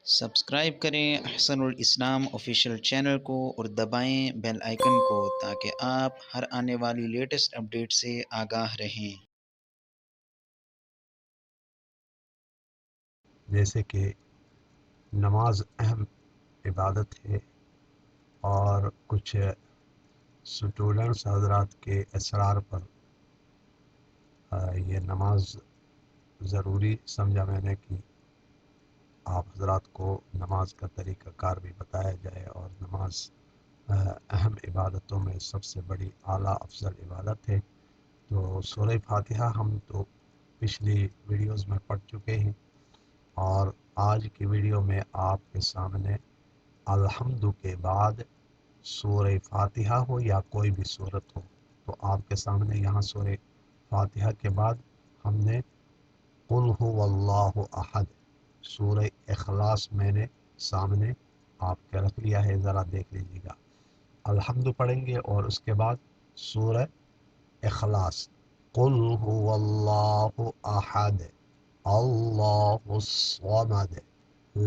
Subscribe کریں احسن الاسلام official channel کو اور دبائیں بیل آئیکن کو تاکہ آپ ہر آنے والی لیٹسٹ اپڈیٹ سے آگاہ رہیں۔ جیسے کہ نماز اہم عبادت ہے اور کچھ اسٹوڈنٹس حضرات کے اصرار پر یہ نماز ضروری سمجھا میں نے کہ آپ حضرات کو نماز کا طریقہ کار بھی بتایا جائے، اور نماز اہم عبادتوں میں سب سے بڑی اعلیٰ افضل عبادت ہے۔ تو سورہ فاتحہ ہم تو پچھلی ویڈیوز میں پڑھ چکے ہیں، اور آج کی ویڈیو میں آپ کے سامنے الحمد کے بعد سورہ فاتحہ ہو یا کوئی بھی صورت ہو، تو آپ کے سامنے یہاں سورہ فاتحہ کے بعد ہم نے قل هو اللہ احد سورہ اخلاص میں نے سامنے آپ کے رکھ لیا ہے، ذرا دیکھ لیجیے گا۔ الحمد پڑھیں گے اور اس کے بعد سورہ اخلاص، قل هو اللہ احد اللہ الصمد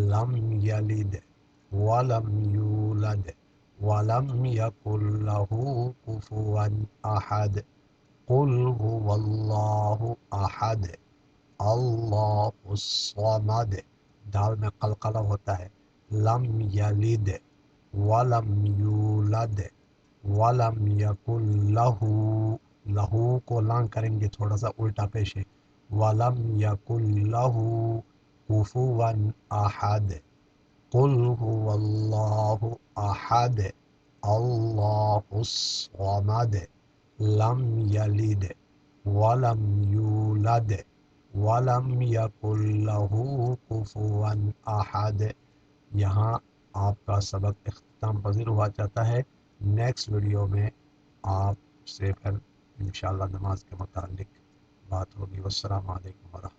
لم یلد ولم یولد ولم یکن له کفوا احد قل هو اللہ احد اللہ الصمد، دال میں قلقلہ ہوتا ہے، لم یلد ولم یولد ولم یکن لہو، لہو کو لام کریں گے تھوڑا سا الٹا پیش ہے، ولم یکن لہو کفوا احد قل هو اللہ احد اللہ الصمد لم یلد ولم یولد ولم یکن لہ کفوا احد۔ یہاں آپ کا سبق اختتام پذیر ہوا چاہتا ہے۔ نیکسٹ ویڈیو میں آپ سے پھر انشاءاللہ نماز کے متعلق بات ہوگی۔ والسلام علیکم ورحمۃ اللہ۔